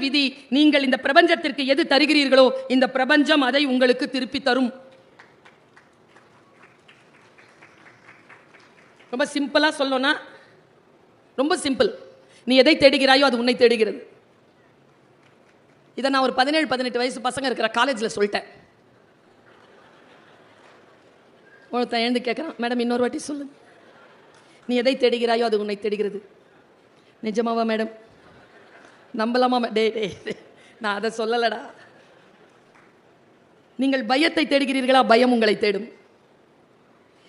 விதி, நீங்கள் இந்த பிரபஞ்சத்திற்கு எது தருகிறீர்களோ இந்த பிரபஞ்சம் அதை உங்களுக்கு திருப்பி தரும். ரொம்ப சிம்பிளா சொல்லணும்னா ரொம்ப சிம்பிள். நீ எதை தேடுகிறாயோ அது உன்னை தேடுகிறது. இதை நான் ஒரு 17-18 வயசு பசங்க இருக்கிற காலேஜில் சொல்லிட்டேன். ஒருத்தன் எழுந்து கேட்குறான், மேடம் இன்னொரு வாட்டி சொல்லு. நீ எதை தேடுகிறாயோ அது உன்னை தேடுகிறது. நிஜமாவா மேடம்? நம்பலாமா? டே டே நான் அதை சொல்லலடா. நீங்கள் பயத்தை தேடுகிறீர்களா? பயம் உங்களை தேடும்.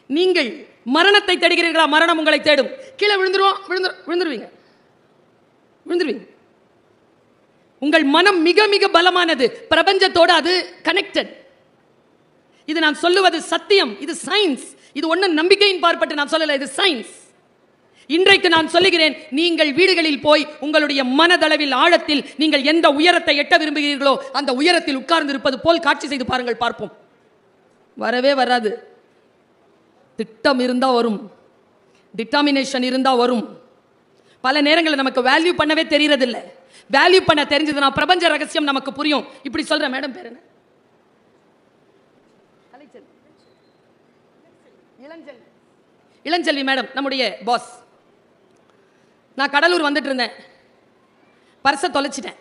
நீங்கள் மரணத்தை தேடுகிறீர்களா? மரணம் உங்களை தேடும். கீழே விழுந்துருவீங்க. உங்கள் மனம் மிக மிக பலமானது. பிரபஞ்சத்தோடு அது கனெக்டட். இது நான் சொல்லுவது சத்தியம். இது சயின்ஸ். இது ஒன்றும் நம்பிக்கையின் பார்ப்பட்டு நான் சொல்லல, இது சயின்ஸ். இன்றைக்கு நான் சொல்லுகிறேன், நீங்கள் வீடுகளில் போய் உங்களுடைய மனதளவில் ஆழத்தில் நீங்கள் எந்த உயரத்தை எட்ட விரும்புகிறீர்களோ அந்த உயரத்தில் உட்கார்ந்து இருப்பது போல் காட்சி செய்து பாருங்கள், பார்ப்போம். வரவே வராது. திட்டம் இருந்தா வரும், டிட்டர்மினேஷன் இருந்தா வரும். பல நேரங்களில் நமக்கு வேல்யூ பண்ணவே தெரியறதில்லை. வேல்யூ பண்ண தெரிஞ்சதுன்னா பிரபஞ்ச ரகசியம் நமக்கு புரியும். இப்படி சொல்றேன். மேடம் பேர் என்ன? இளஞ்செல்வி மேடம், நம்முடைய பாஸ். நான் கடலூர் வந்துட்டு இருந்தேன், பர்ஸை தொலைச்சிட்டேன்.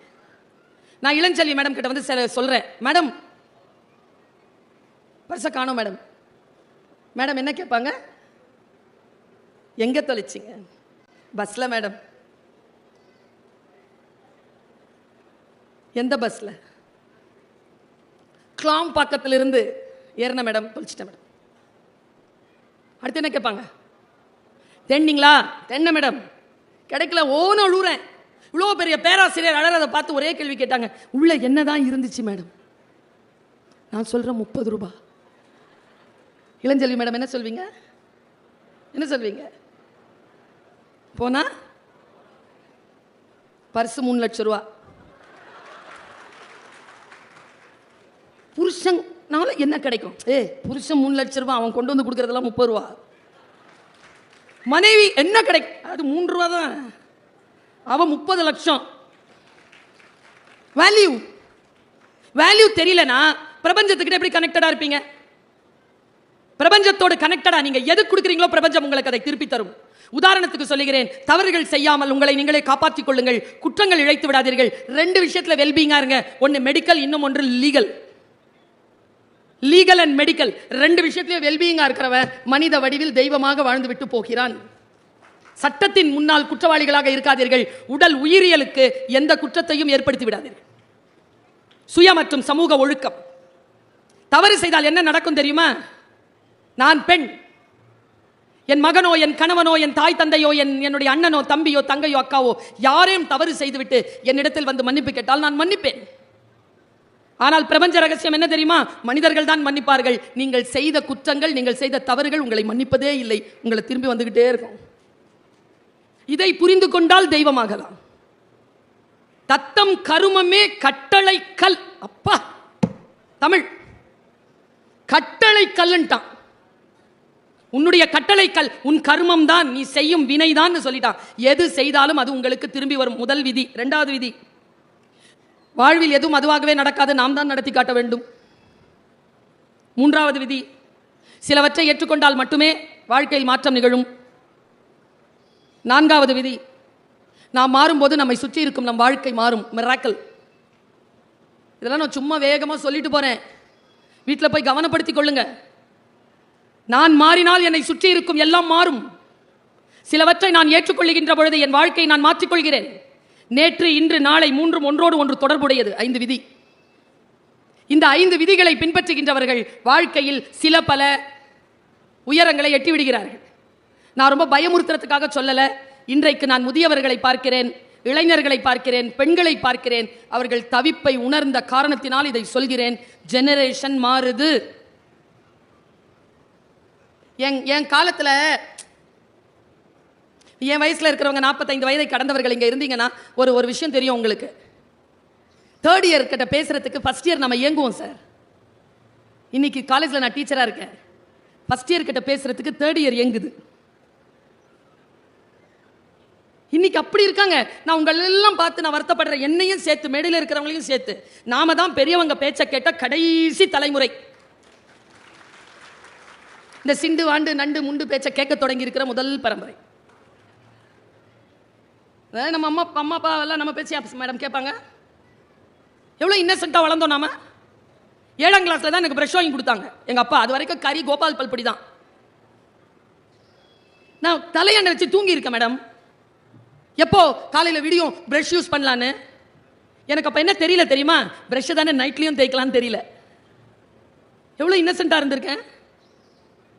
நான் இளஞ்செல்வி மேடம் கிட்ட வந்து சொல்றேன், மேடம் பர்ஸை காணோம் மேடம். மேடம் என்ன கேட்பாங்க? எங்க தொலைச்சிங்க? பஸ்ல மேடம். எந்த பஸ்ல? கிளாம் பக்கத்துல இருந்து ஏறின மேடம், தொலைச்சிட்டேன் மேடம். அடுத்து என்ன கேட்பாங்க? தென்னீங்களா? தென்ன மேடம். கிடைக்கல. ஓன அழுறேன். இவ்வளோ பெரிய பேராசிரியர் அழறதை பார்த்து ஒரே கேள்வி கேட்டாங்க, உள்ள என்னதான் இருந்துச்சு மேடம்? நான் சொல்றேன் 30 ரூபாய். இளஞ்செல்வி மேடம் என்ன சொல்வீங்க? என்ன சொல்வீங்க? போனா பர்சு 3 லட்சம் ரூபா. புருஷனால என்ன கிடைக்கும்? புருஷன் 3 லட்சம் ரூபாய், அவன் கொண்டு வந்து கொடுக்கறதெல்லாம் 30 ரூபா. மனைவி என்ன கிடைக்கும்? அது 3 ரூபா தான், அவன் 30 லட்சம். வேல்யூ தெரியலனா பிரபஞ்சத்துக்கிட்ட எப்படி கனெக்டடா இருப்பீங்க? பிரபஞ்சத்தோடு கனெக்டடா நீங்க எது கொடுக்குறீங்களோ பிரபஞ்சம் உங்களுக்கு அதை திருப்பி தரும். உதாரணத்துக்கு சொல்லுகிறேன், தவறுகள் செய்யாமல் உங்களை நீங்களே காப்பாற்றிக் கொள்ளுங்கள். குற்றங்கள் இழைத்து விடாதீர்கள். 2 விஷயத்துல வெல்பீங்கா இருங்க. ஒன்னு மெடிக்கல், இன்னும் ஒன்று லீகல் அண்ட் மெடிக்கல். 2 விஷயத்திலே வெல்பீயிங்கா இருக்கிறவன் மனித வடிவில் தெய்வமாக வாழ்ந்து விட்டு போகிறான். சட்டத்தின் முன்னால் குற்றவாளிகளாக இருக்காதீர்கள். உடல் உயிரியலுக்கு எந்த குற்றத்தையும் ஏற்படுத்தி விடாதீர்கள். சுய மற்றும் சமூக ஒழுக்கம். தவறு செய்தால் என்ன நடக்கும் தெரியுமா? நான் பெண், என் மகனோ என் கணவனோ என் தாய் தந்தையோ என்னுடைய அண்ணனோ தம்பியோ தங்கையோ அக்காவோ யாரையும் தவறு செய்துவிட்டு என்னிடத்தில் வந்து மன்னிப்பு கேட்டால் நான் மன்னிப்பேன். ஆனால் பிரபஞ்ச ரகசியம் என்ன தெரியுமா? மனிதர்கள் தான் மன்னிப்பார்கள். நீங்கள் செய்த குற்றங்கள், நீங்கள் செய்த தவறுகள் உங்களை மன்னிப்பதே இல்லை, உங்களை திரும்பி வந்துகிட்டே இருக்கும். இதை புரிந்து கொண்டால் தெய்வமாகலாம். தத்தம் கருமமே கட்டளை கல். அப்பா தமிழ் கட்டளை கல்லுன்ட்டான். உன்னுடைய கட்டளை கல் உன் கர்மம் தான், நீ செய்யும் வினை தான் சொல்லிட்டான். எது செய்தாலும் அது உங்களுக்கு திரும்பி வரும். முதல் விதி. 2வது விதி, வாழ்வில் எதுவும் அதுவாகவே நடக்காது, நாம் தான் நடத்தி காட்ட வேண்டும். 3வது விதி, சிலவற்றை ஏற்றுக்கொண்டால் மட்டுமே வாழ்க்கையில் மாற்றம் நிகழும். 4வது விதி, நாம் மாறும்போது நம்மை சுற்றி இருக்கும் நம் வாழ்க்கை மாறும். மிராக்கிள். இதெல்லாம் நான் சும்மா வேகமா சொல்லிட்டு போறேன், வீட்டில் போய் கவனப்படுத்திக் கொள்ளுங்க. நான் மாறினால் என்னை சுற்றி இருக்கும் எல்லாம் மாறும். சிலவற்றை நான் ஏற்றுக்கொள்ளுகின்ற பொழுது என் வாழ்க்கையை நான் மாற்றிக்கொள்கிறேன். நேற்று, இன்று, நாளை 3ம் ஒன்றோடு ஒன்று தொடர்புடையது. 5 விதி. இந்த 5 விதிகளை பின்பற்றுகின்றவர்கள் வாழ்க்கையில் சில பல உயரங்களை எட்டிவிடுகிறார்கள். நான் ரொம்ப பயமுறுத்துறதுக்காக சொல்லல. இன்றைக்கு நான் முதியவர்களை பார்க்கிறேன், இளைஞர்களை பார்க்கிறேன், பெண்களை பார்க்கிறேன். அவர்கள் தவிப்பை உணர்ந்த காரணத்தினால் இதை சொல்கிறேன். ஜெனரேஷன் மாறுது. என் காலத்தில், என் வயசுல இருக்கிறவங்க 45 வயதை கடந்தவர்கள் இங்க இருந்தீங்கன்னா ஒரு விஷயம் தெரியும் உங்களுக்கு. 3rd இயர் கிட்ட பேசுறதுக்கு ஃபர்ஸ்ட் இயர் நம்ம ஏங்குவோம் சார். இன்னைக்கு காலேஜில் நான் டீச்சராக இருக்கேன். ஃபர்ஸ்ட் இயர் கிட்ட பேசுறதுக்கு 3rd இயர் ஏங்குது. இன்னைக்கு அப்படி இருக்காங்க. நான் உங்கள் எல்லாம் பார்த்து நான் வருத்தப்படுறேன், என்னையும் சேர்த்து, மேடையில் இருக்கிறவங்களையும் சேர்த்து. நாம தான் பெரியவங்க பேச்ச கேட்ட கடைசி தலைமுறை. இந்த சிண்டு வாண்டு நண்டு முண்டு பேச்ச கேட்க தொடங்கி இருக்கிற முதல் பரம்பரை. நம்ம அம்மா அப்பா எல்லாம் நம்ம பேச்சு மேடம் கேட்பாங்க. எவ்வளோ இன்னசென்ட்டாக வளர்ந்தோம் நாம. 7ஆம் கிளாஸ்ல தான் எனக்கு ப்ரஷ் வாங்கி கொடுத்தாங்க எங்க அப்பா. அது வரைக்கும் கறி கோபால் பல்படி தான். நான் தலையண்டை வச்சு தூங்கி இருக்கேன் மேடம். எப்போ காலையில் விடியும் ப்ரஷ் யூஸ் பண்ணலான்னு. எனக்கு அப்போ என்ன தெரியல தெரியுமா? ப்ரஷ் தானே நைட்லையும் தேய்க்கலான்னு தெரியல. எவ்வளோ இன்னசென்ட்டாக இருந்திருக்கேன்.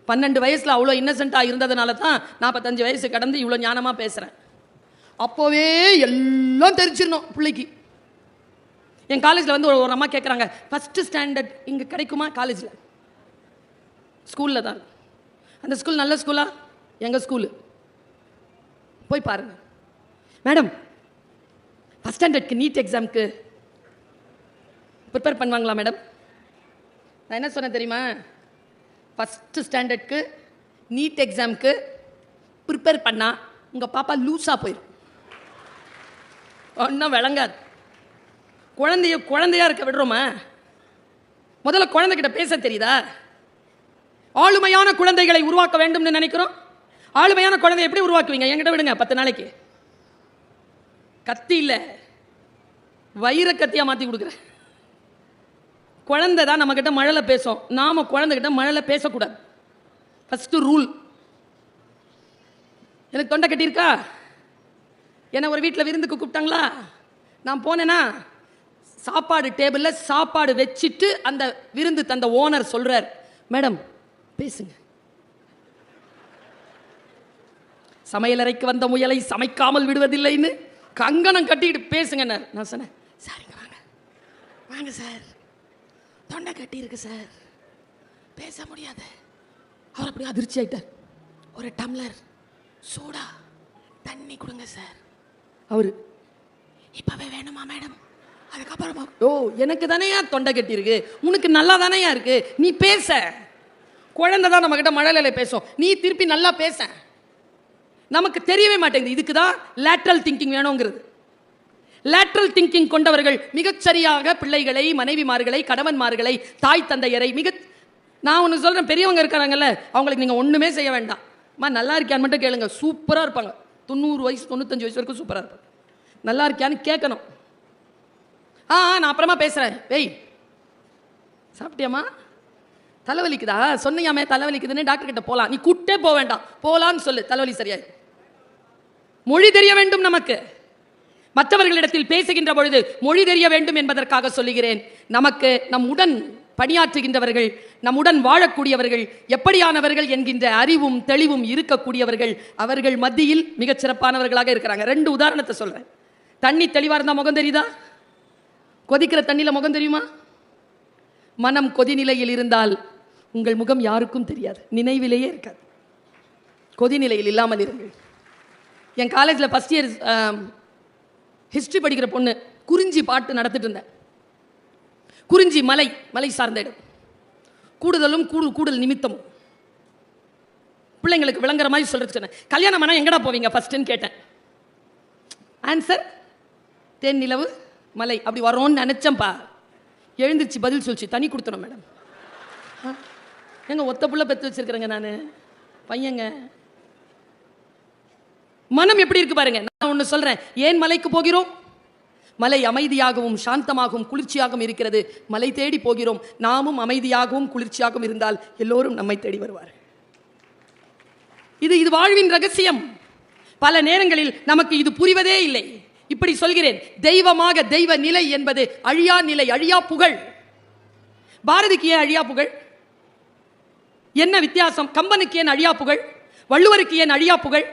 12 வயசில் அவ்வளோ இன்னசென்ட்டாக இருந்ததுனால தான் 45 வயசு கடந்து இவ்வளோ ஞானமாக பேசுகிறேன். அப்போவே எல்லாம் தெரிஞ்சிடணும் பிள்ளைக்கு. என் காலேஜில் வந்து ஒரு அம்மா கேட்குறாங்க, ஃபஸ்ட்டு ஸ்டாண்டர்ட் இங்கே கிடைக்குமா? காலேஜில், ஸ்கூலில் தான். அந்த ஸ்கூல் நல்ல ஸ்கூலா? எங்கள் ஸ்கூலு. போய் பாருங்கள் மேடம். ஃபஸ்ட் ஸ்டாண்டர்ட்க்கு நீட் எக்ஸாமுக்கு ப்ரிப்பேர் பண்ணுவாங்களா மேடம்? நான் என்ன சொன்னேன் தெரியுமா? ஃபஸ்ட்டு ஸ்டாண்டர்ட்க்கு நீட் எக்ஸாமுக்கு ப்ரிப்பேர் பண்ணால் உங்கள் பாப்பா லூஸாக போயிடும். ஒன்றும் விளங்காது. குழந்தையா இருக்க விடுறோமா? முதல்ல குழந்தைகிட்ட பேச தெரியுதா? ஆளுமையான குழந்தைகளை உருவாக்க வேண்டும்னு நினைக்கிறோம். ஆளுமையான குழந்தை எப்படி உருவாக்குவீங்க? என்கிட்ட விடுங்க 10 நாளைக்கு. கத்தி இல்லை, வயிற கத்தியா மாற்றி கொடுக்குறேன். குழந்தை தான் நம்ம கிட்ட மழலை பேசும். நாம குழந்தைகிட்ட மழலை பேசக்கூடாது. First rule. எனக்கு தொண்டை கட்டியிருக்கா? என்னை ஒரு வீட்டில் விருந்துக்கு கூப்பிட்டாங்களா? நான் போனேன்னா சாப்பாடு டேபிளில் சாப்பாடு வச்சுட்டு அந்த விருந்து தந்த ஓனர் சொல்கிறார், மேடம் பேசுங்க. சமையலறைக்கு வந்த முயலை சமைக்காமல் விடுவதில்லைன்னு கங்கணம் கட்டிட்டு பேசுங்க. நான் சொன்னேன், சரிங்க வாங்க வாங்க சார், தொண்டை கட்டி இருக்கு சார், பேச முடியாது. அவர் அப்படி அதிர்ச்சி ஆயிட்டார். ஒரு டம்ளர் சூடா தண்ணி கொடுங்க சார். அவரு இப்பவே வேணுமா மேடம்? அதுக்கப்புறமா, ஓ எனக்கு தானேயா தொண்டை கட்டி இருக்கு, உனக்கு நல்லா தானேயா இருக்கு, நீ பேச. குழந்தை தான் நம்ம கிட்ட மழலையில பேசும், நீ திருப்பி நல்லா பேச. நமக்கு தெரியவே மாட்டேங்குது. இதுக்கு தான் லேட்ரல் திங்கிங் வேணுங்கிறது. லேட்ரல் திங்கிங் கொண்டவர்கள் மிகச்சரியாக பிள்ளைகளை, மனைவிமார்களை, கணவன்மார்களை, தாய் தந்தையரை நான் ஒன்று சொல்கிறேன், பெரியவங்க இருக்கிறாங்கல்ல, அவங்களுக்கு நீங்கள் ஒன்றுமே செய்ய வேண்டாம். நல்லா இருக்கியான்னு மட்டும் கேளுங்க, சூப்பராக இருப்பாங்க. 90 வயசு 95 வயசு வரைக்கும் சூப்பராக இருப்பாங்க. நல்லா இருக்கியான்னு கேட்கணும். நான் அப்புறமா பேசுகிறேன். வெய், சாப்பிட்டியாமா? தலைவலிக்குதா? சொன்னியாமே தலைவலிக்குதுன்னு டாக்டர் கிட்ட போகலாம். நீ கூட்டே போக வேண்டாம், போகலான்னு சொல்லு, தலைவலி சரியாய். மொழி தெரிய வேண்டும் நமக்கு. மற்றவர்களிடத்தில் பேசுகின்ற பொழுது மொழி தெரிய வேண்டும் என்பதற்காக சொல்லுகிறேன். நமக்கு நம்முடன் பணியாற்றுகின்றவர்கள், நம்முடன் வாழக்கூடியவர்கள் எப்படியானவர்கள் என்கின்ற அறிவும் தெளிவும் இருக்கக்கூடியவர்கள் அவர்கள் மத்தியில் மிகச் சிறப்பானவர்களாக இருக்கிறாங்க. 2 உதாரணத்தை சொல்றேன். தண்ணி தெளிவா இருந்தா முகம் தெரியுதா? கொதிக்கிற தண்ணியில முகம் தெரியுமா? மனம் கொதிநிலையில் இருந்தால் உங்கள் முகம் யாருக்கும் தெரியாது, நினைவிலேயே இருக்காது. கொதிநிலையில் இல்லாமல் இருங்கள். என் காலேஜில் ஃபஸ்ட் இயர் ஹிஸ்ட்ரி படிக்கிற பொண்ணு குறிஞ்சி பாட்டு நடத்திட்டு இருந்தேன். குறிஞ்சி மலை சார்ந்த இடம். கூடுதலும் கூடுதல் நிமித்தமும் பிள்ளைங்களுக்கு விளங்குற மாதிரி சொல்றது சொன்னேன். கல்யாணம் ஆனால் எங்கடா போவீங்க ஃபர்ஸ்ட்னு கேட்டேன். ஆன்சர் தேன் நிலவு மலை அப்படி வரோன்னு நினைச்சேன்ப்பா. எழுந்திருச்சு பதில் சொல்லிச்சு, தனி கொடுத்தணும் மேடம். எங்க ஒத்த புள்ள பெற்று வச்சிருக்கிறேங்க நான், பையங்க. மனம் எப்படி இருக்கு பாருங்க. நான் ஒன்று சொல்றேன், ஏன் மலைக்கு போகிறோம்? மலை அமைதியாகவும் சாந்தமாகவும் குளிர்ச்சியாகவும் இருக்கிறது. மலை தேடி போகிறோம். நாமும் அமைதியாகவும் குளிர்ச்சியாகவும் இருந்தால் எல்லோரும் நம்மை தேடி வருவார். இது வாழ்வின் ரகசியம். பல நேரங்களில் நமக்கு இது புரிவதே இல்லை. இப்படி சொல்கிறேன், தெய்வமாக தெய்வ நிலை என்பது அழியா நிலை, அழியா புகழ். பாரதிக்கு ஏன் அழியா புகழ்? என்ன வித்தியாசம்? கம்பனுக்கு ஏன் அழியா புகழ்? வள்ளுவருக்கு ஏன் அழியா புகழ்?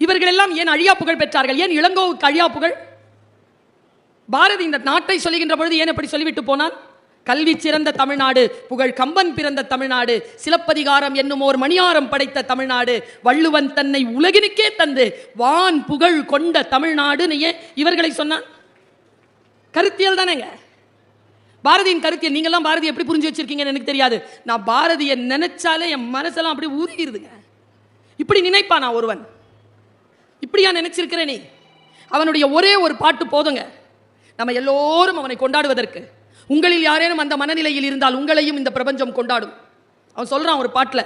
இவர்கள் எல்லாம் ஏன் அழியா புகழ் பெற்றார்கள்? ஏன் இளங்கோவுக்கு அழியா புகழ்? பாரதி இந்த நாட்டை சொல்லுகின்ற பொழுது ஏன் எப்படி சொல்லிவிட்டு போனான்? கல்வி சிறந்த தமிழ்நாடு, புகழ் கம்பன் பிறந்த தமிழ்நாடு, சிலப்பதிகாரம் என்னும் ஓர் மணியாரம் படைத்த தமிழ்நாடு, வள்ளுவன் தன்னை உலகினுக்கே தந்து வான் புகழ் கொண்ட தமிழ்நாடு ஏன் இவர்களை சொன்னான்? கருத்தியல் தானேங்க பாரதியின் கருத்தியல். நீங்கெல்லாம் பாரதி எப்படி புரிஞ்சு வச்சிருக்கீங்கன்னு எனக்கு தெரியாது. நான் பாரதியை நினைச்சாலே என் மனசெல்லாம் அப்படி உருகிருதுங்க. இப்படி நினைப்பானா ஒருவன்? இப்படியா நினைச்சிருக்கிற நீ? அவனுடைய ஒரே ஒரு பாட்டு போதுங்க நம்ம எல்லோரும் அவனை கொண்டாடுவதற்கு. உங்களில் யாரேனும் அந்த மனநிலையில் இருந்தால் உங்களையும் இந்த பிரபஞ்சம் கொண்டாடும். அவன் சொல்றான் ஒரு பாட்டில்,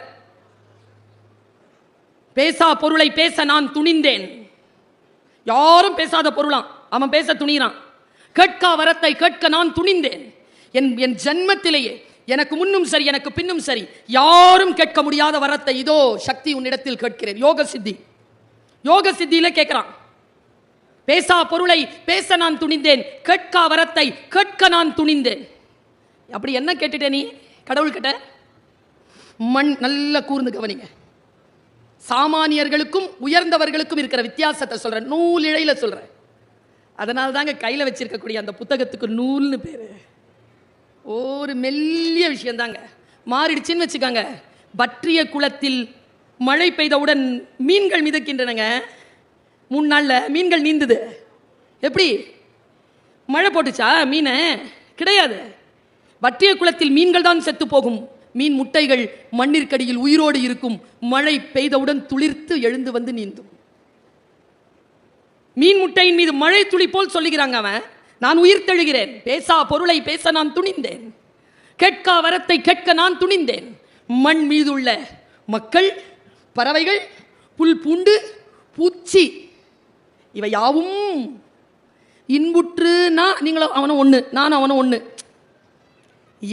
பேசா பொருளை பேச நான் துணிந்தேன். யாரும் பேசாத பொருளாம் அவன் பேச துணிகிறான். கேட்கா வரத்தை கேட்க நான் துணிந்தேன். என் ஜன்மத்திலேயே எனக்கு முன்னும் சரி எனக்கு பின்னும் சரி யாரும் கேட்க முடியாத வரத்தை இதோ சக்தி உன்னிடத்தில் கேட்கிறேன். யோக சித்தியில கேட்கிறான். பேசா பொருளை பேச நான் துணிந்தேன், கேட்கா வரத்தை கேட்க நான் துணிந்தேன். அப்படி என்ன கேட்டுட்ட நீ கடவுள் கிட்ட? மண் நல்ல கூர்ந்து கவனிங்க. சாமானியர்களுக்கும் உயர்ந்தவர்களுக்கும் இருக்கிற வித்தியாசத்தை சொல்றேன், நூல் இழையில சொல்றேன். அதனால தாங்க கையில் வச்சிருக்கக்கூடிய அந்த புத்தகத்துக்கு நூல்னு பேரு. ஒரு மெல்லிய விஷயம் தாங்க. மாறிடுச்சுன்னு வச்சுக்காங்க. பற்றிய குளத்தில் மழை பெய்தவுடன் மீன்கள் மிதக்கின்றனங்க. 3 நாளில் மீன்கள் நீந்துது. எப்படி? மழை போட்டுச்சா மீனை? கிடையாது. வற்றிய குளத்தில் மீன்கள் தான் செத்து போகும். மீன் முட்டைகள் மண்ணிற்கடியில் உயிரோடு இருக்கும். மழை பெய்தவுடன் துளிர்த்து எழுந்து வந்து நீந்தும். மீன் முட்டையின் மீது மழை துளி போல் சொல்லுகிறாங்க அவன். நான் உயிர் தெழுகிறேன். பேசா பொருளை பேச நான் துணிந்தேன், கேட்கா வரத்தை கேட்க நான் துணிந்தேன். மண் மீதுள்ள மக்கள், பறவைகள், புல் பூண்டு, பூச்சி இவை யாவும் இன்புற்று. நான் நீங்களும் அவனும் ஒன்று, நானும் அவனும் ஒன்று.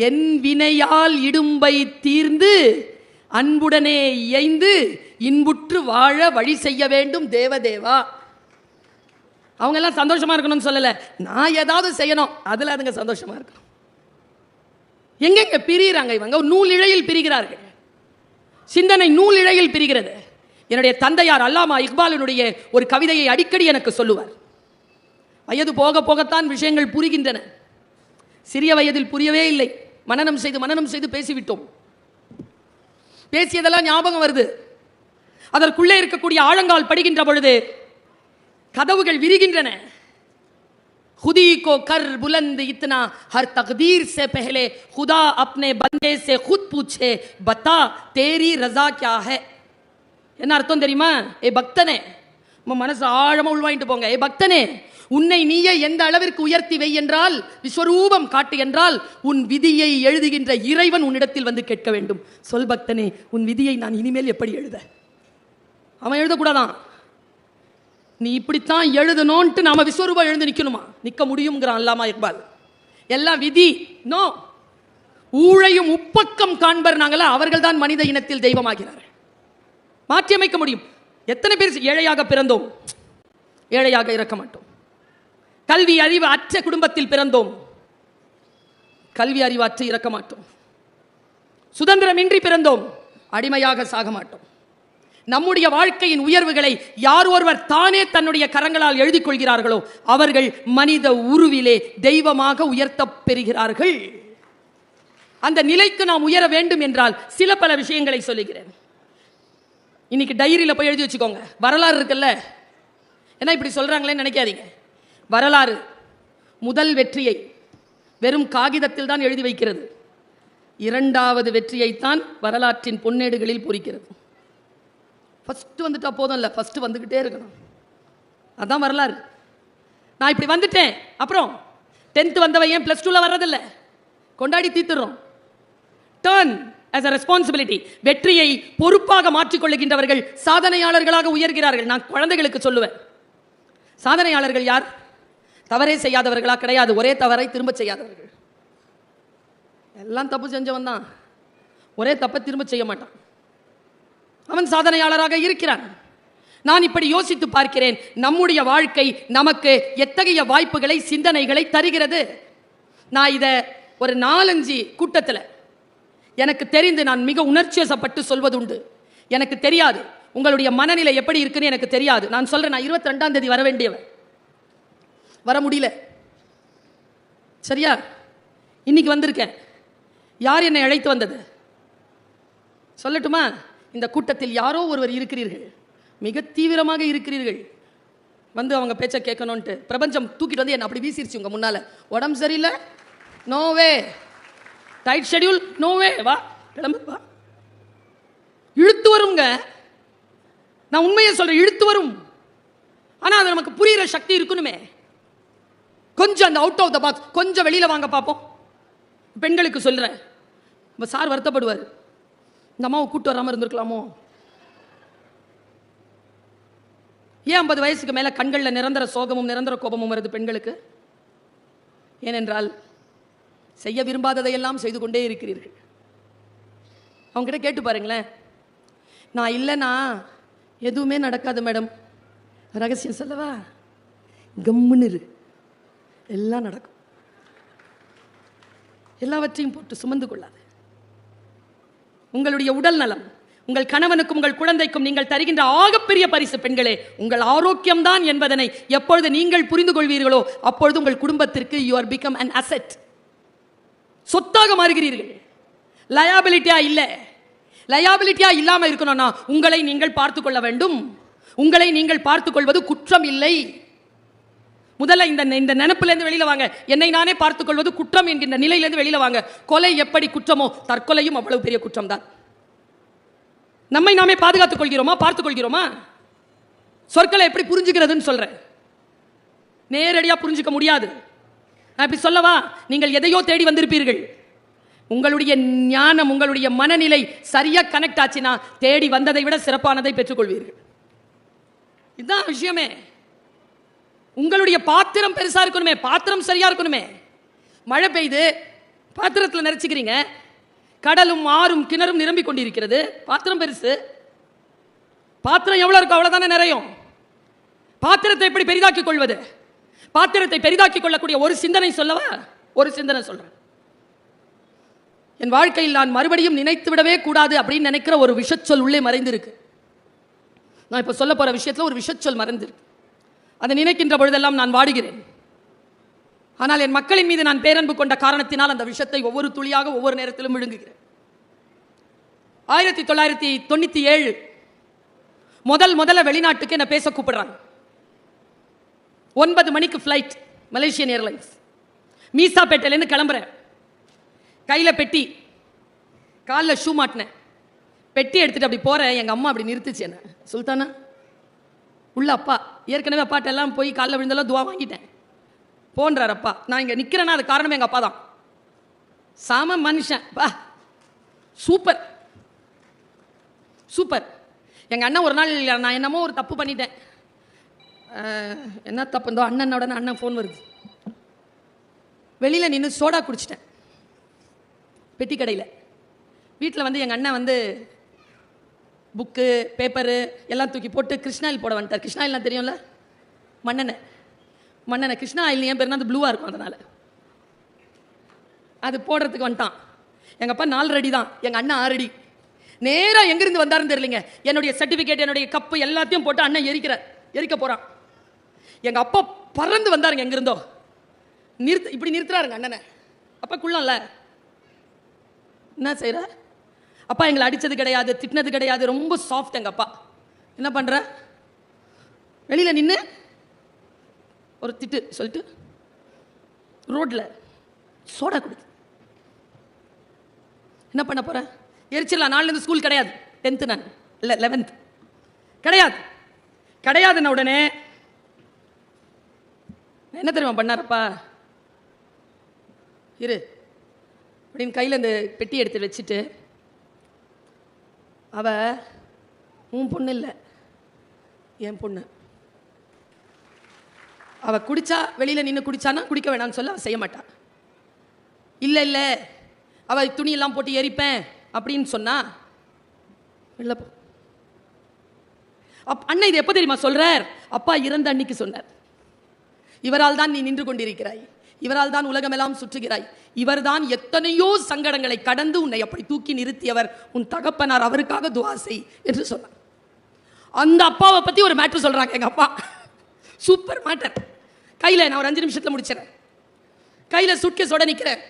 என் வினையால் இடும்பை தீர்ந்து அன்புடனே இயைந்து இன்புற்று வாழ வழி செய்ய வேண்டும் தேவதேவா. அவங்க எல்லாம் சந்தோஷமா இருக்கணும்னு சொல்லல, நான் ஏதாவது செய்யணும், அதுல அதுங்க சந்தோஷமா இருக்கணும். எங்கெங்க பிரிகிறாங்க இவங்க? நூல் இழையில் பிரிகிறார்கள். சிந்தனை நூல் இழையில் பிரிகிறது. என்னுடைய தந்தையார் அல்லாமா இக்பாலினுடைய ஒரு கவிதையை அடிக்கடி எனக்கு சொல்லுவார். வயது போக போகத்தான் விஷயங்கள் புரிகின்றன. சிறிய வயதில் புரியவே இல்லை. மனனம் செய்து பேசிவிட்டோம். பேசியதெல்லாம் ஞாபகம் வருது. அதற்குள்ளே இருக்கக்கூடிய ஆழங்கால் படுகின்ற பொழுது கதவுகள் விரிகின்றன. खुदी को कर बुलंद इतना हर तकदीर से पहले खुदा अपने बंदे से खुद पूछे बता तेरी रजा क्या है. என்ன அர்த்தம் தெரியுமா? ஏ பக்தனே, மனசு ஆழமா உள்வாங்கிட்டு போங்க. ஏ பக்தனே, உன்னை நீயே எந்த அளவிற்கு உயர்த்தி வை என்றால், விஸ்வரூபம் காட்டு என்றால், உன் விதியை எழுதுகின்ற இறைவன் உன்னிடத்தில் வந்து கேட்க வேண்டும். சொல் பக்தனே, உன் விதியை நான் இனிமேல் எப்படி எழுத? அவன் எழுதக்கூடாதான். நீ இப்படித்தான் எழுதணும்ட்டு நாம விஸ்வரூபம் எழுந்து நிக்கணுமா? நிக்க முடியுங்கிறான் அல்லாமா இக்பால். எல்லாம் விதி. நோ, ஊழையும் உப்பக்கம் காண்பர் நாங்களா, அவர்கள் தான் மனித இனத்தில் தெய்வமாகிறார்கள். மாற்றி அமைக்க முடியும். எத்தனை பேர் ஏழையாக பிறந்தோம், ஏழையாக இறக்க மாட்டோம். கல்வி அறிவு அற்ற குடும்பத்தில் பிறந்தோம், கல்வி அறிவு அற்று இறக்க மாட்டோம். சுதந்திரமின்றி பிறந்தோம், அடிமையாக சாக மாட்டோம். நம்முடைய வாழ்க்கையின் உயர்வுகளை யார் ஒருவர் தானே தன்னுடைய கரங்களால் எழுதி கொள்கிறார்களோ அவர்கள் மனித உருவிலே தெய்வமாக உயர்த்த பெறுகிறார்கள். அந்த நிலைக்கு நாம் உயர வேண்டும் என்றால் சில பல விஷயங்களை சொல்லுகிறேன். இன்னைக்கு டைரியில் போய் எழுதி வச்சுக்கோங்க. வரலாறு இருக்குல்ல, ஏன்னா இப்படி சொல்றாங்களேன்னு நினைக்காதீங்க. வரலாறு முதல் வெற்றியை வெறும் காகிதத்தில் தான் எழுதி வைக்கிறது. 2வது வெற்றியைத்தான் வரலாற்றின் பொன்னேடுகளில் பொறிக்கிறது. ஃபர்ஸ்ட் வந்துட்டா போதும் இல்லை, ஃபர்ஸ்ட் வந்துக்கிட்டே இருக்கணும். அதான் வரலாறு. நான் இப்படி வந்துட்டேன், அப்புறம் 10th வந்தவன் ஏன் +2ல வர்றதில்லை? கொண்டாடி தீர்த்துறோம். Turn as a responsibility. வெற்றியை பொறுப்பாக மாற்றிக்கொள்ளுகின்றவர்கள் சாதனையாளர்களாக உயர்கிறார்கள். நான் குழந்தைகளுக்கு சொல்லுவேன், சாதனையாளர்கள் யார்? தவறே செய்யாதவர்களா? கிடையாது. ஒரே தவறை திரும்ப செய்யாதவர்கள். எல்லாம் தப்பு செஞ்சவன் தான், ஒரே தப்பை திரும்ப செய்ய மாட்டான். அவன் சாதனையாளராக இருக்கிறான். நான் இப்படி யோசித்து பார்க்கிறேன், நம்முடைய வாழ்க்கை நமக்கு எத்தகைய வாய்ப்புகளை, சிந்தனைகளை தருகிறது. நான் இதை ஒரு 4-5 கூட்டத்தில் எனக்கு தெரிந்து நான் மிக உணர்ச்சிவசப்பட்டு சொல்வதுண்டு. எனக்கு தெரியாது உங்களுடைய மனநிலை எப்படி இருக்குன்னு எனக்கு தெரியாது. நான் சொல்றேன், நான் 22ஆம் தேதி வர வேண்டியவன், வர முடியல. சரியா? இன்னைக்கு வந்திருக்கேன். யார் என்னை அழைத்து வந்தது சொல்லட்டுமா? இந்த கூட்டத்தில் யாரோ ஒருவர் இருக்கிறீர்கள், மிக தீவிரமாக இருக்கிறீர்கள். வந்து அவங்க பேச்சை கேட்கணும்ட்டு பிரபஞ்சம் தூக்கிட்டு வந்து என்ன அப்படி வீசிருச்சு உங்க முன்னால. உடம்பு சரியில்லை, நோவே. Tight schedule, நோவே. வா, கிளம்பு, வா. இழுத்து வருங்க. நான் உண்மையை சொல்றேன், இழுத்து வரும். ஆனா அது நமக்கு புரியுற சக்தி இருக்கணுமே. கொஞ்சம் அந்த அவுட் ஆஃப் த பாக்ஸ், கொஞ்சம் வெளியில வாங்க பார்ப்போம். பெண்களுக்கு சொல்றேன், சார் வருத்தப்படுவார், இந்த அம்மாவை கூட்டு வராம இருந்திருக்கலாமோ. ஏன் 50 வயசுக்கு மேல கண்கள்ல நிரந்தர சோகமும் நிரந்தர கோபமும் வருது பெண்களுக்கு? ஏனென்றால் செய்ய விரும்பாததையெல்லாம் செய்து கொண்டே இருக்கிறீர்கள். அவங்க கிட்ட கேட்டு பாருங்களேன், நான் இல்லைன்னா எதுவுமே நடக்காது மேடம். ரகசியம் சொல்லவா? கம்முன்னு இரு, எல்லாம் நடக்கும். எல்லாவற்றையும் போட்டு சுமந்து கொள்ளாது. உங்களுடைய உடல் நலம், உங்கள் கணவனுக்கும் உங்கள் குழந்தைக்கும் நீங்கள் தருகின்ற ஆகப்பெரிய பரிசு பெண்களே உங்கள் ஆரோக்கியம்தான் என்பதனை எப்பொழுது நீங்கள் புரிந்து கொள்வீர்களோ அப்பொழுது உங்கள் குடும்பத்திற்கு you are become an asset. சொத்தாக மாறுகிறீர்கள். லயபிலிட்டியா இல்ல. லயபிலிட்டியா இல்லாம இருக்கணும்னா உங்களை நீங்கள் பார்த்துக் கொள்ள வேண்டும். உங்களை நீங்கள் பார்த்துக் கொள்வது குற்றம் இல்லை. முதல்ல இந்த நினைப்பிலிருந்து வெளியில வாங்க. என்னை நானே பார்த்துக் கொள்வது குற்றம் என்கின்ற நிலையிலிருந்து வெளியில வாங்க. கொலை எப்படி குற்றமோ தற்கொலையும் அவ்வளவு பெரிய குற்றம் தான். நம்மை நாமே பாதுகாத்துக் கொள்கிறோமா? பார்த்துக் கொள்கிறோமா? சொற்களை எப்படி புரிஞ்சுக்கிறதுன்னு சொல்றேன். நேரடியா புரிஞ்சுக்க முடியாது. நான் இப்படி சொல்லவா? நீங்கள் எதையோ தேடி வந்திருப்பீர்கள். உங்களுடைய ஞானம், உங்களுடைய மனநிலை சரியா கனெக்ட் ஆச்சுன்னா தேடி வந்ததை விட சிறப்பானதை பெற்றுக்கொள்வீர்கள். இதுதான் விஷயமே. உங்களுடைய பாத்திரம் பெருசா இருக்கணுமே, பாத்திரம் சரியா இருக்கணுமே. மழை பெய்து பாத்திரத்தில் நிறைச்சிக்கிறீங்க, கடலும் ஆறும் கிணறும் நிரம்பி கொண்டிருக்கிறது, பாத்திரம் பெருசு. பாத்திரம் எவ்வளவு இருக்கும் அவ்வளவுதானே நிறையும். பாத்திரத்தை எப்படி பெரிதாக்கிக் கொள்வது? பாத்திரத்தை பெரிதாக்கிக் கொள்ளக்கூடிய ஒரு சிந்தனை சொல்லவா? ஒரு சிந்தனை சொல்றேன். என் வாழ்க்கையில் நான் மறுபடியும் நினைத்து விடவே கூடாது அப்படின்னு நினைக்கிற ஒரு விஷச்சொல் உள்ளே மறைந்திருக்கு. நான் இப்ப சொல்ல போற விஷயத்துல ஒரு விஷச்சொல் மறைந்திருக்கு. அதை நினைக்கின்ற பொழுதெல்லாம் நான் வாடுகிறேன். ஆனால் என் மக்களின் மீது நான் பேரன்பு கொண்ட காரணத்தினால் அந்த விஷயத்தை ஒவ்வொரு துளியாக ஒவ்வொரு நேரத்திலும் விழுங்குகிறேன். 1997 முதல்ல வெளிநாட்டுக்கு என்ன பேச கூப்பிடுறாங்க. 9 மணிக்கு ஃப்ளைட், மலேசியன் ஏர்லைன்ஸ். மீசாப்பேட்டையிலேருந்து கிளம்புறேன். கையில பெட்டி, காலில் ஷூ மாட்டினேன். பெட்டி எடுத்துட்டு அப்படி போறேன். எங்க அம்மா அப்படி நிறுத்துச்சு என்ன. சுல்தானா உள்ள அப்பா, ஏற்கனவே அப்பாட்ட எல்லாம் போய் காலில் விழுந்தெல்லாம் துவா வாங்கிட்டேன். போன்றார் அப்பா. நான் இங்க நிக்கிறேன்னா அது காரணம் எங்க அப்பா தான். சாம மனுஷன், சூப்பர் சூப்பர். எங்க அண்ணன் ஒரு நாள், நான் என்னமோ ஒரு தப்பு பண்ணிட்டேன். என்ன தப்பு இருந்தோ, அண்ணனோட அண்ணன் ஃபோன் வருது. வெளியில நின்று சோடா குடிச்சிட்டேன் பெட்டி கடையில். வீட்டில் வந்து எங்கள் அண்ணன் வந்து புக்கு பேப்பரு எல்லாம் தூக்கி போட்டு கிருஷ்ணாயில் போட வந்துட்டார். கிருஷ்ணாயில்னா தெரியும்ல, மண்ணெண்ணெய். கிருஷ்ணா ஆயில் என் பேர் அது ப்ளூவாக இருக்கும், அதனால் அது போடுறதுக்கு வந்துட்டான். எங்கள் அப்பா 4 அடி தான், எங்கள் அண்ணன் 6 அடி. நேராக எங்கிருந்து வந்தாருன்னு தெரியலிங்க. என்னுடைய சர்டிஃபிகேட், என்னுடைய கப்பு எல்லாத்தையும் போட்டு அண்ணன் எரிக்க போகிறான். எங்கள் அப்பா பறந்து வந்தாருங்க எங்கிருந்தோ. இப்படி நிறுத்துறாருங்க அண்ணனை. அப்பா குள்ளம்ல என்ன செய்யற? அப்பா எங்களை அடித்தது கிடையாது, திட்டினது கிடையாது, ரொம்ப சாஃப்ட் எங்கள் அப்பா. என்ன பண்ணுற? வெளியில் நின்று ஒரு திட்டு சொல்லிட்டு ரோட்டில் சோடா குடிச்சு என்ன பண்ண போற? எரிச்சிடலாம். நாலுலேருந்து ஸ்கூல் கிடையாது. 10th நான் இல்லை 11th கிடையாதுன்ன உடனே என்ன தெரியுமா பண்ணாரப்பா? இரு அப்படின்னு கையில் இந்த பெட்டி எடுத்து வச்சுட்டு, அவ உன் பொண்ணு இல்லை என் பொண்ணு. அவ குடிச்சா வெளியில் நின்று குடிச்சானா குடிக்க வேணாம்னு சொல்ல அவ செய்ய மாட்டா. இல்லை அவ துணியெல்லாம் போட்டு எரிப்பேன் அப்படின்னு சொன்னா இல்லை. அண்ணன் இது எப்போ தெரியுமா சொல்றார்? அப்பா இறந்த அன்னைக்கு சொன்னார். இவரால் தான் நீ நின்று கொண்டிருக்கிறாய், இவரால் தான் உலகமெல்லாம் சுற்றுகிறாய், இவர்தான் எத்தனையோ சங்கடங்களை கடந்து உன்னை அப்படி தூக்கி நிறுத்தியவர், உன் தகப்பனார், அவருக்காக துவா செய் என்று சொன்னார். அந்த அப்பாவை பத்தி ஒரு மேட்டர் சொல்றாங்க எங்க அப்பா. Super matter. கையில நான் ஒரு 5 நிமிஷத்துல முடிச்சிடறேன். கையில சூட்கேஸோட நிக்கிறேன்.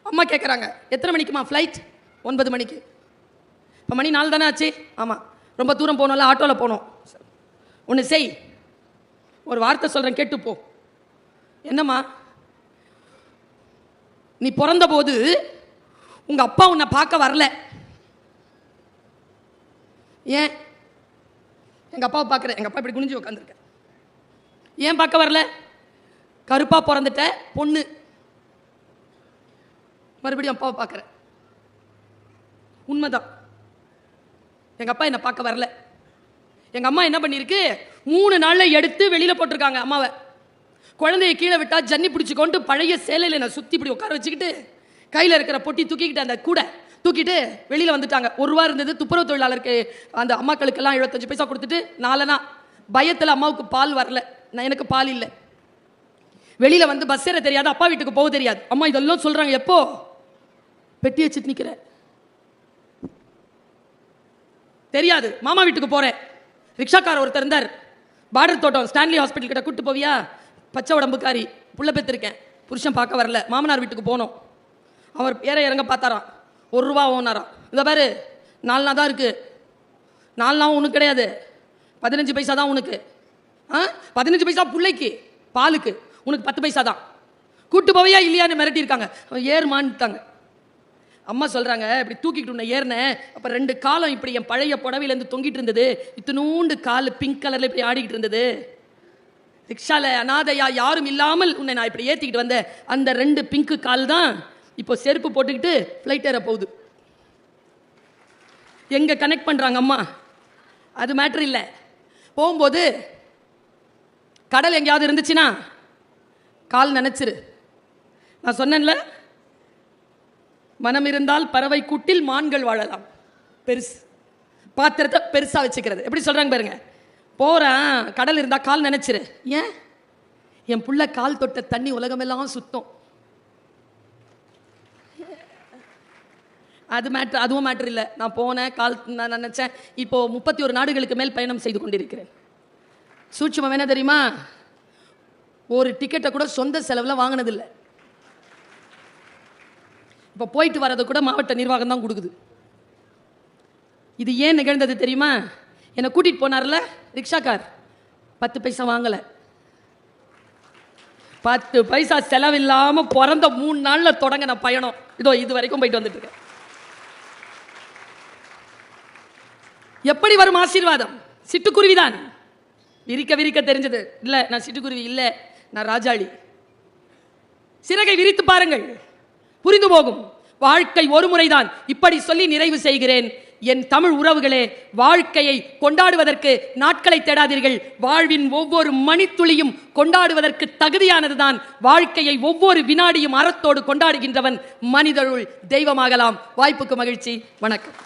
அம்மா கேட்குறாங்க, எத்தனை மணிக்குமா ஃப்ளைட்? 9 மணிக்கு. இப்போ மணி 4 தானே ஆச்சு? ஆமாம். ரொம்ப தூரம் போகணும்ல, ஆட்டோவில் போகணும். ஒன்று செய், ஒரு வார்த்தை சொல்கிறேன் கேட்டுப்போ. என்னம்மா? நீ பிறந்த போது உங்கள் அப்பா உன்னை பார்க்க வரல. ஏன்? எங்கள் அப்பாவை பார்க்குறேன். எங்கள் அப்பா இப்படி குனிஞ்சு உட்காந்துருக்கேன். ஏன் பார்க்க வரல? கருப்பா பிறந்துட்ட பொண்ணு, மறுபடியும் அப்பாவை பார்க்குறேன். உண்மைதான், எங்கள் அப்பா என்னை பார்க்க வரல. எங்கள் அம்மா என்ன பண்ணியிருக்கு, 3 நாளில் எடுத்து வெளியில் போட்டிருக்காங்க அம்மாவை. குழந்தைய கீழே விட்டா ஜன்னி பிடிச்சிக்கொண்டு பழைய சேலையில் என்னை சுற்றி இப்படி உட்கார வச்சுக்கிட்டு கையில் இருக்கிற பொட்டி தூக்கிக்கிட்டு அந்த கூடை தூக்கிட்டு வெளியில் வந்துட்டாங்க. 1 ரூபா இருந்தது. துப்புரவு தொழிலாளருக்கு அந்த அம்மாக்களுக்கெல்லாம் 75 பைசா கொடுத்துட்டு 4 பயத்தில் அம்மாவுக்கு பால் வரல, நான் எனக்கு பால் இல்லை. வெளியில் வந்து பஸ் ஏற தெரியாது, அப்பா வீட்டுக்கு போக தெரியாது. அம்மா இதெல்லாம் சொல்கிறாங்க. எப்போ? பெட்டி வச்சுட்டு நிற்கிறேன், தெரியாது. மாமா வீட்டுக்கு போகிறேன். ரிக்ஷாக்கார ஒருத்தர் இருந்தார், பார்டர் தோட்டம் ஸ்டான்லி ஹாஸ்பிட்டல் கிட்ட கூட்டு போவியா, பச்சை உடம்புக்காரி, புள்ள பெற்றிருக்கேன், புருஷன் பார்க்க வரல, மாமனார் வீட்டுக்கு போனோம். அவர் ஏற இறங்க பார்த்தாராம், 1 ரூபா ஓனாராம். இந்த பாரு 4 தான் இருக்குது, 4 உனக்கு கிடையாது, 15 பைசா தான் உனக்கு. 15 பைசா பிள்ளைக்கு பாலுக்கு, உனக்கு 10 பைசா தான். கூட்டு போவையா இல்லையான்னு மிரட்டியிருக்காங்க. ஏறுமான்ட்டாங்க. அம்மா சொல்கிறாங்க, இப்படி தூக்கிட்டு உன்னை ஏறினேன், அப்போ 2 காலம் இப்படி என் பழைய புடவையிலேருந்து தொங்கிட்டு இருந்தது, இத்தினூண்டு கால் பிங்க் கலரில் இப்படி ஆடிக்கிட்டு இருந்தது. ரிக்ஷாவில் அனாதையா யாரும் இல்லாமல் உன்னை நான் இப்படி ஏற்றிக்கிட்டு வந்தேன். அந்த 2 பிங்க்கு கால் தான் இப்போ செருப்பு போட்டுக்கிட்டு ஃப்ளைட் ஏற போகுது. எங்கே கனெக்ட் பண்ணுறாங்க அம்மா, அது மேட்ரு இல்லை. போகும்போது கடல் எங்கேயாவது இருந்துச்சுன்னா கால் நினச்சிரு. நான் சொன்னேன்ல, மனம் இருந்தால் பறவை கூட்டில் மான்கள் வாழலாம். பெருசு பாத்திரத்தை பெருசாக வச்சுக்கிறது. எப்படி சொல்கிறாங்க பாருங்க. போகிறேன், கடல் இருந்தால் கால் நினச்சிரு. ஏன்? என் புள்ள கால் தொட்ட தண்ணி உலகமெல்லாம் சுத்தம். அது மேட்ரு, அதுவும் மேட்ரு இல்லை. நான் போனேன், கால் நான் நினச்சேன். இப்போது 31 நாடுகளுக்கு மேல் பயணம் செய்து கொண்டிருக்கிறேன். சூட்சுமம் என்ன தெரியுமா? ஒரு டிக்கெட்டை கூட சொந்த செலவில் வாங்கினதில்லை. இப்போ போயிட்டு வர்றது கூட மாவட்ட நிர்வாகம் தான் கொடுக்குது. இது ஏன் நிகழ்ந்தது தெரியுமா? என்னை கூட்டிகிட்டு போனார்ல ரிக்ஷாக்கார், 10 பைசா வாங்கலை. 10 பைசா செலவில்லாமல் பிறந்த 3 நாளில் தொடங்கின பயணம் இதோ இது வரைக்கும் போயிட்டு வந்துட்டு இருக்கேன். எப்படி வரும் ஆசீர்வாதம்? சிட்டுக்குருவிதான். விரிக்க விரிக்க தெரிஞ்சது இல்லை, நான் சிட்டுக்குருவி இல்லை, நான் ராஜாளி. சிறகை விரித்து பாருங்கள், புரிந்து போகும். வாழ்க்கை ஒரு முறைதான். இப்படி சொல்லி நிறைவு செய்கிறேன். என் தமிழ் உறவுகளே, வாழ்க்கையை கொண்டாடுவதற்கு நாட்களை தேடாதீர்கள். வாழ்வின் ஒவ்வொரு மணித்துளியும் கொண்டாடுவதற்கு தகுதியானதுதான். வாழ்க்கையை ஒவ்வொரு வினாடியும் அறத்தோடு கொண்டாடுகின்றவன் மனிதருள் தெய்வமாகலாம். வாய்ப்புக்கு மகிழ்ச்சி. வணக்கம்.